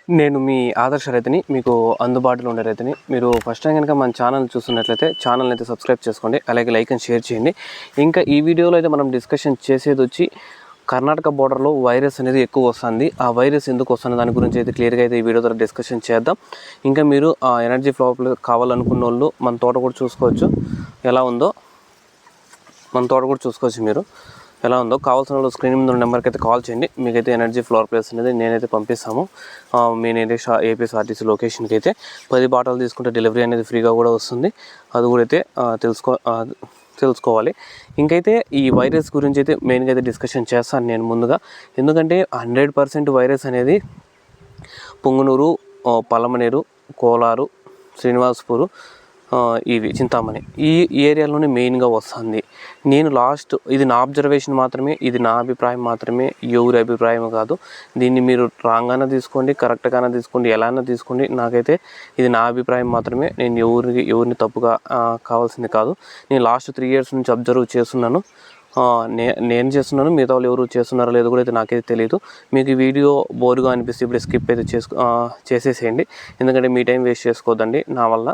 నేను మీ ఆదర్శ రైతుని, మీకు అందుబాటులో ఉండే రైతుని. మీరు ఫస్ట్ టైం కనుక మన ఛానల్ చూస్తున్నట్లయితే ఛానల్ని అయితే సబ్స్క్రైబ్ చేసుకోండి, అలాగే లైక్ అండ్ షేర్ చేయండి. ఇంకా ఈ వీడియోలో అయితే మనం డిస్కషన్ చేసేది వచ్చి కర్ణాటక బోర్డర్లో వైరస్ అనేది ఎక్కువ వస్తుంది. ఆ వైరస్ ఎందుకు వస్తుంది దాని గురించి అయితే క్లియర్గా అయితే ఈ వీడియో ద్వారా డిస్కషన్ చేద్దాం. ఇంకా మీరు ఎనర్జీ ఫ్లాప్ కావాలనుకున్న వాళ్ళు మన తోట కూడా చూసుకోవచ్చు ఎలా ఉందో. మీరు ఎలా ఉందో కావాల్సిన వాళ్ళు స్క్రీన్ మీద ఉన్న నెంబర్కి అయితే కాల్ చేయండి. మీకైతే ఎనర్జీ ఫ్లోర్ ప్లేస్ అనేది నేనైతే పంపిస్తాము. మీ ఏపీఎస్ఆర్టీసీ లొకేషన్కి అయితే 10 బాటలు తీసుకుంటే డెలివరీ అనేది ఫ్రీగా కూడా వస్తుంది. అది కూడా అయితే తెలుసుకోవాలి. ఇంకైతే ఈ వైరస్ గురించి అయితే మెయిన్గా అయితే డిస్కషన్ చేస్తాను నేను ముందుగా. ఎందుకంటే 100% వైరస్ అనేది పుంగనూరు, పలమనేరు, కోలారు, శ్రీనివాసపూరు, ఇవి చింతామణి ఈ ఏరియాలోనే మెయిన్గా వస్తుంది. నేను ఇది నా అబ్జర్వేషన్ మాత్రమే, ఇది నా అభిప్రాయం మాత్రమే, ఎవరి అభిప్రాయం కాదు. దీన్ని మీరు రాంగానే తీసుకోండి, కరెక్ట్గానే తీసుకోండి, ఎలాగైనా తీసుకోండి. నాకైతే ఇది నా అభిప్రాయం మాత్రమే. నేను ఎవరిని తప్పుగా కావాల్సింది కాదు. నేను లాస్ట్ 3 years నుంచి అబ్జర్వ్ చేస్తున్నాను. నేను చేస్తున్నాను, మిగతా వాళ్ళు ఎవరు చేస్తున్నారో లేదో కూడా అయితే నాకైతే తెలియదు. మీకు ఈ వీడియో బోరుగా అనిపిస్తే ఇప్పుడు స్కిప్ అయితే చేసేసేయండి. ఎందుకంటే మీ టైం వేస్ట్ చేసుకోవద్దండి నా వల్ల.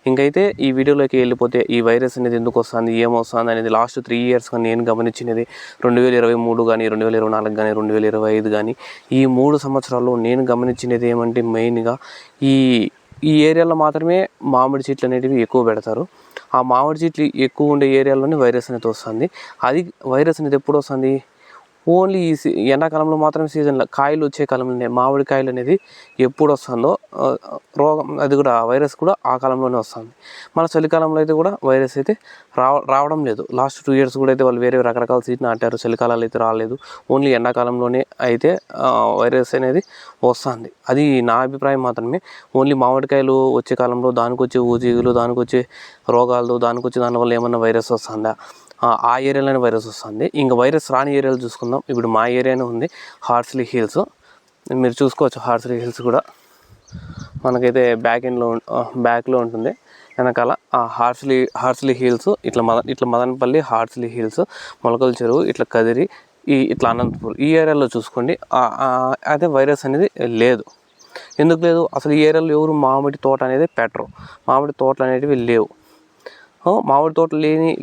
ఇంకైతే ఈ వీడియోలోకి వెళ్ళిపోతే ఈ వైరస్ అనేది ఎందుకు వస్తుంది, ఏమొస్తుంది అనేది లాస్ట్ 3 yearsగా నేను గమనించినది 2023 కానీ, 2024 కానీ, 2025 కానీ, ఈ 3 సంవత్సరాల్లో నేను గమనించినది ఏమంటే మెయిన్గా ఈ ఏరియాలో మాత్రమే మామిడి చెట్లు అనేటివి ఎక్కువ పెడతారు. ఆ మామిడి చెట్లు ఎక్కువ ఉండే ఏరియాలోనే వైరస్ అనేది వస్తుంది. అది వైరస్ అనేది ఎప్పుడు వస్తుంది? ఓన్లీ ఎండాకాలంలో మాత్రమే సీజన్లో కాయలు వచ్చే కాలంలోనే మామిడి కాయలు అనేది ఎప్పుడు వస్తుందో రోగం అది కూడా వైరస్ కూడా ఆ కాలంలోనే వస్తుంది. మన చలికాలంలో అయితే కూడా వైరస్ అయితే రావడం లేదు. లాస్ట్ 2 years కూడా అయితే వాళ్ళు వేరే రకరకాల సీడ్ నాటారు, చలికాలాలు అయితే రాలేదు. ఓన్లీ ఎండాకాలంలోనే అయితే వైరస్ అనేది వస్తుంది. అది నా అభిప్రాయం మాత్రమే. ఓన్లీ మామిడికాయలు వచ్చే కాలంలో దానికి వచ్చే ఊజీగులు, దానికి వచ్చే రోగాలు, దానివల్ల ఏమన్నా వైరస్ వస్తుందా? ఆ ఏరియాలోనే వైరస్ వస్తుంది. ఇంకా వైరస్ రాని ఏరియాలు చూసుకుందాం. ఇప్పుడు మా ఏరియానే ఉంది హార్స్లీ హిల్స్. మీరు చూసుకోవచ్చు హార్స్లీ హిల్స్ కూడా మనకైతే బ్యాక్లో ఉంటుంది వెనకాల. ఆ హార్స్లీ హిల్స్ ఇట్లా మదనపల్లి, హార్స్లీ హిల్స్, మొలకల చెరువు, ఇట్లా కదిరి, ఇట్లా అనంతపూర్ ఈ ఏరియాలో చూసుకోండి. అయితే వైరస్ అనేది లేదు. ఎందుకు లేదు? అసలు ఈ ఏరియాలో ఎవరు మామిడి తోట అనేది పెట్టరు. మామిడి తోటలు అనేటివి లేవు. మామిడి తోటలు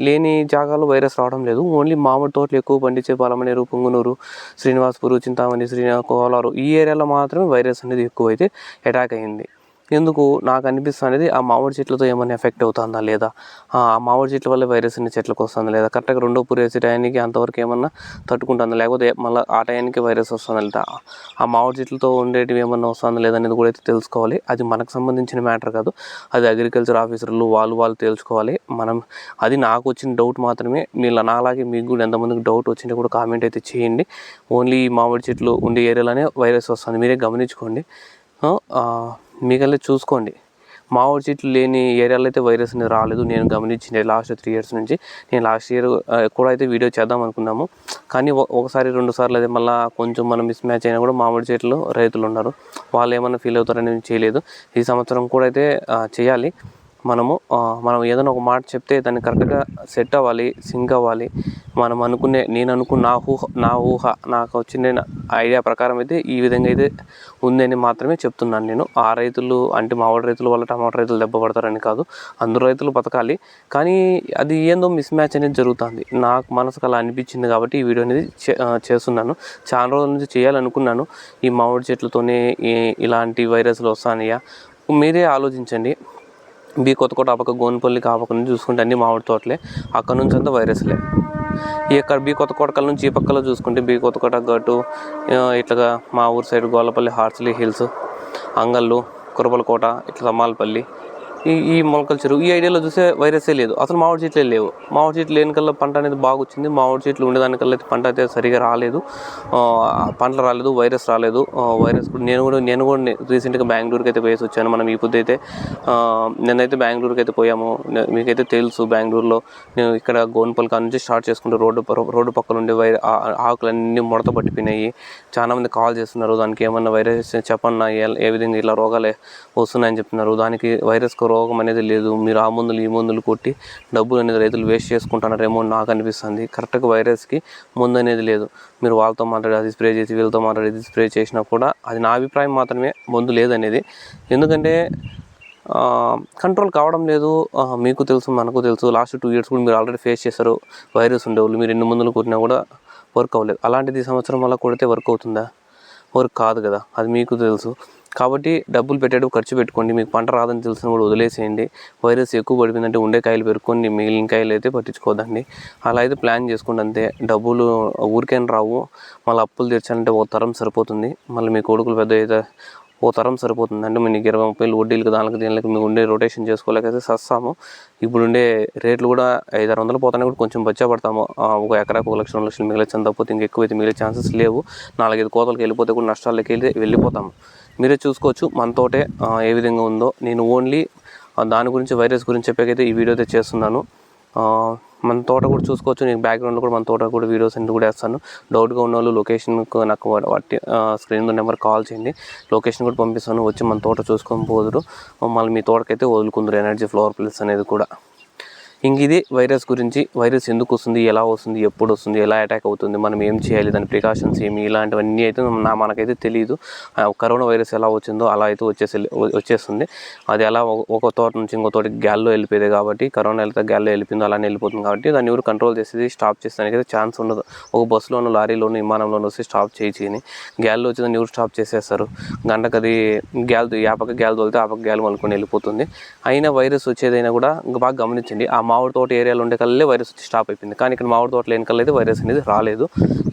లేని జాగాలో వైరస్ రావడం లేదు. ఓన్లీ మామిడి తోటలు ఎక్కువ పండించే పలమనేరు, పుంగనూరు, శ్రీనివాసపూరు, చింతామణి, కోలారు ఈ ఏరియాలో మాత్రమే వైరస్ అనేది ఎక్కువైతే అటాక్ అయింది. ఎందుకు నాకు అనిపిస్తుంది, ఆ మామిడి చెట్లతో ఏమైనా ఎఫెక్ట్ అవుతుందా లేదా, ఆ మామిడి చెట్ల వల్ల వైరస్ అనే చెట్లకు వస్తుందా లేదా, కరెక్ట్గా 2వ పూరు వేసే టయానికి అంతవరకు ఏమన్నా తట్టుకుంటుందా, లేకపోతే మళ్ళీ ఆ టయానికి వైరస్ వస్తుందా లేదా, ఆ మామిడి చెట్లతో ఉండేటివి ఏమన్నా వస్తుందా లేదా అనేది కూడా అయితే తెలుసుకోవాలి. అది మనకు సంబంధించిన మ్యాటర్ కాదు. అది అగ్రికల్చర్ ఆఫీసర్లు వాళ్ళు తెలుసుకోవాలి. అది నాకు వచ్చిన డౌట్ మాత్రమే. నాలాగే మీకు కూడా ఎంతమందికి డౌట్ వచ్చింటే కూడా కామెంట్ అయితే చేయండి. ఓన్లీ మామిడి చెట్లు ఉండే ఏరియాలోనే వైరస్ వస్తుంది, మీరే గమనించుకోండి. మీకల్లా చూసుకోండి. మామిడి చెట్లు లేని ఏరియాలో అయితే వైరస్ అనేది రాలేదు. నేను గమనించింది లాస్ట్ 3 years నుంచి. నేను లాస్ట్ ఇయర్ కూడా అయితే వీడియో చేద్దాం అనుకున్నాము. కానీ ఒకసారి 2 సార్లు అయితే మళ్ళీ కొంచెం మనం మిస్ మ్యాచ్ అయినా కూడా మామిడి చెట్లు రైతులు ఉన్నారు, వాళ్ళు ఏమన్నా ఫీల్ అవుతారని చేయలేదు. ఈ సంవత్సరం కూడా అయితే చేయాలి. మనం ఏదైనా ఒక మాట చెప్తే దాన్ని కరెక్ట్గా సెట్ అవ్వాలి, సింక్ అవ్వాలి. నా ఊహ నాకు వచ్చిన ఐడియా ప్రకారం అయితే ఈ విధంగా అయితే ఉందని మాత్రమే చెప్తున్నాను నేను. ఆ రైతులు అంటే మామిడి రైతుల వల్ల టమాటా రైతులు దెబ్బ పడతారని కాదు, అందరూ రైతులు బతకాలి. కానీ అది ఏందో మిస్ మ్యాచ్ అనేది జరుగుతుంది. నాకు మనసుకు అలా అనిపించింది కాబట్టి ఈ వీడియో అనేది చేస్తున్నాను. చాలా రోజుల నుంచి చేయాలనుకున్నాను. ఈ మామిడి చెట్లతోనే ఇలాంటి వైరస్లు వస్తాయా? మీరే ఆలోచించండి. కొత్తకోట ఆపక, గోన్పల్లికి ఆపక నుంచి చూసుకుంటే అన్ని మామిడి తోటలే, అక్కడ నుంచి అంతా వైరస్లే. ఇక్కడ కొత్తకోటకల్ నుంచి ఈ పక్కలో చూసుకుంటే కొత్తకోట గట్టు, ఇట్లాగా మా ఊరు సైడ్ గోల్లపల్లి, హార్స్లీ హిల్స్, అంగళ్ళు, కురబలకోట, ఇట్లా తమ్మాలపల్లి, ఈ మొలకల చెరువు ఈ ఐడియాలో చూస్తే వైరసే లేదు. అసలు మామిడి చెట్లే లేవు. మామిడి చెట్లు లేనికల్లా పంట అనేది బాగా వచ్చింది. మామిడి చెట్లు ఉండేదానికల్లా అయితే పంట అయితే సరిగా రాలేదు. పంటలు రాలేదు, వైరస్ రాలేదు. వైరస్ నేను కూడా రీసెంట్గా బెంగళూరుకి అయితే పోయేసి వచ్చాను. మనం ఈ పొద్దు అయితే నిన్నైతే బెంగళూరుకి అయితే పోయాము. మీకైతే తెలుసు బెంగళూరులో నేను ఇక్కడ గోన్పల్లి కాడ నుంచి స్టార్ట్ చేసుకుంటూ రోడ్డు పక్కన ఉండే ఆకులన్నీ ముడత పట్టిపోయినాయి. చాలామంది కాల్ చేస్తున్నారు, దానికి ఏమన్నా వైరస్ చెప్పన్నా, ఏ విధంగా ఇలా రోగాలు వస్తున్నాయని చెప్తున్నారు. దానికి వైరస్ రోగం అనేది లేదు. మీరు ఆ మందులు ఈ మందులు కొట్టి డబ్బులు అనేది రైతులు వేస్ట్ చేసుకుంటున్నారేమో నాకు అనిపిస్తుంది. కరెక్ట్గా వైరస్కి మందు అనేది లేదు. మీరు వాళ్ళతో మాట్లాడి అది స్ప్రే చేసి వీళ్ళతో మాట్లాడి ఇది స్ప్రే చేసినా కూడా అది నా అభిప్రాయం మాత్రమే, మందు లేదనేది. ఎందుకంటే కంట్రోల్ కావడం లేదు. మీకు తెలుసు, మనకు తెలుసు. లాస్ట్ 2 years కూడా మీరు ఆల్రెడీ ఫేస్ చేశారు. వైరస్ ఉండేవాళ్ళు మీరు ఎన్ని మందులు కొట్టినా కూడా వర్క్ అవ్వలేదు. అలాంటిది ఈ సంవత్సరం వల్ల కొడితే వర్క్ అవుతుందా? వర్క్ కాదు కదా, అది మీకు తెలుసు. కాబట్టి డబ్బులు పెట్టేటప్పుడు ఖర్చు పెట్టుకోండి. మీకు పంట రాదని తెలిసిన కూడా వదిలేసేయండి. వైరస్ ఎక్కువ పడిపోయిందంటే ఉండే కాయలు పెరుక్కోండి, మిగిలిన కాయలు అయితే పట్టించుకోదండి. అలా అయితే ప్లాన్ చేసుకోండి అంతే. డబ్బులు ఊరికైనా రావు. మళ్ళీ అప్పులు తీర్చాలంటే ఒక తరం సరిపోతుంది. మళ్ళీ మీ కొడుకులు పెద్ద అయితే ఓ తరం సరిపోతుంది. అంటే మీకు 20-30 వడ్డీలకు దానికి దీనికి మీకు ఉండే రొటేషన్ చేసుకోలేకైతే సస్తాము. ఇప్పుడుండే రేట్లు కూడా 500-600 పోతానే కూడా కొంచెం బచ్చా పడతాము. ఒక ఎకరాకు 1 లక్ష 2 లక్షలు మిగిలించని తప్పితే ఇంకెక్కువైతే మిగిలే ఛాన్సెస్ లేవు. 4-5 కోతలకు వెళ్ళిపోతే కూడా నష్టాలకి వెళ్ళిపోతాము. మీరే చూసుకోవచ్చు మన తోటే ఏ విధంగా ఉందో. నేను ఓన్లీ దాని గురించి వైరస్ గురించి చెప్పాకైతే ఈ వీడియో అయితే చేస్తున్నాను. మన తోట కూడా చూసుకోవచ్చు. నేను బ్యాక్గ్రౌండ్లో కూడా మన తోట కూడా వీడియోస్ అన్ని కూడా వేస్తాను. డౌట్గా ఉన్న వాళ్ళు లొకేషన్కు నాకు వాటి స్క్రీన్ నెంబర్ కాల్ చేయండి. లొకేషన్ కూడా పంపిస్తాను. వచ్చి మన తోట చూసుకొని పోదురు. మళ్ళీ మీ తోటకైతే వదులుకుందరు ఎనర్జీ ఫ్లవర్ ప్లస్ అనేది కూడా. ఇంక ఇది వైరస్ గురించి. వైరస్ ఎందుకు వస్తుంది, ఎలా వస్తుంది, ఎప్పుడు వస్తుంది, ఎలా అటాక్ అవుతుంది, మనం ఏం చేయాలి, దాని ప్రికాషన్స్ ఏమి, ఇలాంటివన్నీ అయితే మనకైతే తెలియదు. కరోనా వైరస్ ఎలా వచ్చిందో అలా అయితే వచ్చేస్తుంది. అది ఎలా ఒక తోట నుంచి ఇంకో తోటకి గ్యాల్లో వెళ్ళిపోయేది కాబట్టి, కరోనా వెళ్తే గ్యాల్లో వెళ్ళిపోయిందో అలానే వెళ్ళిపోతుంది కాబట్టి దాన్ని ఎవరు కంట్రోల్ చేసేది స్టాప్ చేసేదానికి అయితే ఛాన్స్ ఉండదు. ఒక బస్సులోనూ లారీలోనూ విమానంలోనూ వస్తే స్టాప్ చేయని గ్యాల్లో వచ్చి దాన్ని ఎవరు స్టాప్ చేసేస్తారు. గంటకు అది గ్యాల్ ఆ పక్క గ్యాల్ తోలితే ఆ పక్క గ్యాల్ మలుకొని వెళ్ళిపోతుంది. అయినా వైరస్ వచ్చేదైనా కూడా ఇంకా బాగా గమనించండి. ఆ మామిడి తోట ఏరియాలో ఉండే కల్లే వైరస్ వచ్చి స్టాప్ అయిపోయింది. కానీ ఇక్కడ మామిడి తోట లేని కల్లా అయితే వైరస్ అనేది రాలేదు.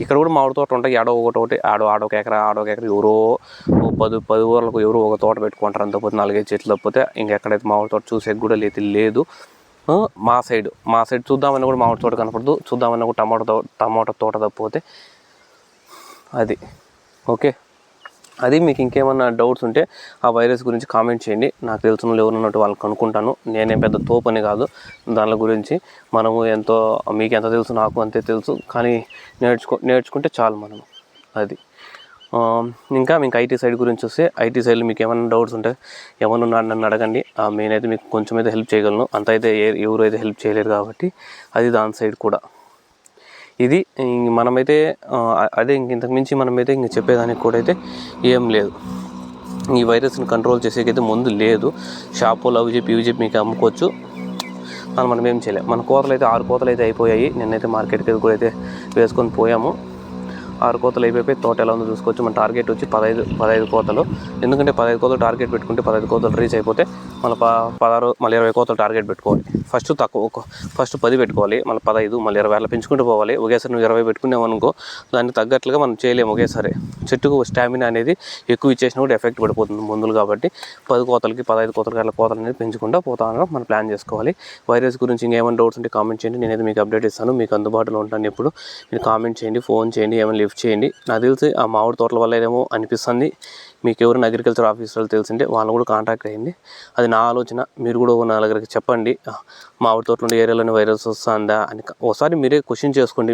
ఇక్కడ కూడా మామిడి తోట ఉంటాయి. ఒకటి ఆడొక ఎకరా ఎవరో 10 ఊర్లకు ఎవరో ఒక తోట పెట్టుకుంటారు. అంతపోతే 4-5 చెట్లు తప్పితే ఇంకెక్కడైతే మామిడి తోట చూసేది కూడా లేదు. మా సైడ్ చూద్దామని కూడా మామిడి తోట కనపడదు. చూద్దామని కూడా టమాటో తోట తప్పిపోతే అది ఓకే. అది మీకు ఇంకేమన్నా డౌట్స్ ఉంటే ఆ వైరస్ గురించి కామెంట్ చేయండి. నాకు తెలిసిన వాళ్ళు ఎవరు ఉన్నట్టు వాళ్ళకి కనుక్కుంటాను. నేనేం పెద్ద తోపని కాదు దాని గురించి. మనము మీకు ఎంత తెలుసు నాకు అంతే తెలుసు. కానీ నేర్చుకుంటే చాలు మనము. అది ఇంకా మీకు ఐటీ సైడ్ గురించి వస్తే ఐటీ సైడ్లో మీకు ఏమైనా డౌట్స్ ఉంటే ఏమన్నా నన్ను అడగండి. నేనైతే మీకు కొంచెం అయితే హెల్ప్ చేయగలను. అంత అయితే ఎవరు అయితే హెల్ప్ చేయలేరు కాబట్టి అది దాని సైడ్ కూడా. ఇది మనమైతే అదే ఇంతకు మించి మనమైతే ఇంక చెప్పేదానికి కూడా అయితే ఏం లేదు. ఈ వైరస్ని కంట్రోల్ చేసేకైతే ముందు లేదు. షాపులు అవి చెప్పి మీకు అమ్ముకోవచ్చు. మనం ఏం చేయలేము. మన కోతలు అయితే 6 కోతలు అయితే అయిపోయాయి. నిన్నైతే మార్కెట్కి కూడా అయితే వేసుకొని పోయాము. 6 కోతలు అయిపోయి తోట ఎలా ఉందో చూసుకోవచ్చు. మన టార్గెట్ వచ్చి 15 కోతలు. ఎందుకంటే 15 కోతలు టార్గెట్ పెట్టుకుంటే 15 కోతలు రీచ్ అయిపోతే మళ్ళీ 16 మళ్ళీ 20 కోతలు టార్గెట్ పెట్టుకోవాలి. ఫస్ట్ 10 పెట్టుకోవాలి, మళ్ళీ 15, మళ్ళీ 20 అలా పెంచుకుంటూ పోవాలి. ఒకేసారి నువ్వు 20 పెట్టుకున్నావు అనుకో దానికి తగ్గట్లుగా మనం చేయలేము ఒకేసారి. చెట్టుకు స్టామినా అనేది ఎక్కువ ఇచ్చేసినా కూడా ఎఫెక్ట్ పడిపోతుంది మందులు కాబట్టి 10 కోతలకి 15 కోతలకి అలా కోతలు అనేది పెంచుకుంటూ పోతాను మనం ప్లాన్ చేసుకోవాలి. వైరస్ గురించి ఇంకేమైనా డౌట్స్ ఉంటే కామెంట్ చేయండి. నేనైతే మీకు అప్డేట్ ఇస్తాను. మీకు అందుబాటులో ఉంటాను ఎప్పుడు. మీరు కామెంట్ చేయండి, ఫోన్ చేయండి, ఏమైనా లిఫ్ట్ చేయండి. నాకు తెలిసి ఆ మామిడి తోటల వల్ల ఏమో అనిపిస్తుంది. మీకు ఎవరైనా అగ్రికల్చర్ ఆఫీసర్లు తెలిసింటే వాళ్ళని కూడా కాంటాక్ట్ అయ్యింది. అది నా ఆలోచన. మీరు కూడా నలుగురికి చెప్పండి మామిడి తోటలు ఉండే ఏరియాలోనే వైరస్ వస్తుందా అని. ఒకసారి మీరే క్వశ్చన్ చేసుకోండి.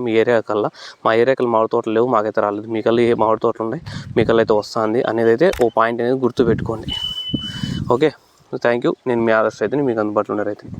మీ ఏరియా కల్లా మా ఏరియా కల్లా మామిడి తోటలు లేవు, మాకైతే రాలేదు. మీకల్లా ఏ మామిడి తోటలు ఉన్నాయి, మీకల్లా అయితే వస్తుంది అనేది అయితే ఓ పాయింట్ అనేది గుర్తుపెట్టుకోండి. Okay, thank you. నేను మీ ఆదర్శ రైతుని, మీకు అందుబాటులో ఉండే రైతుని.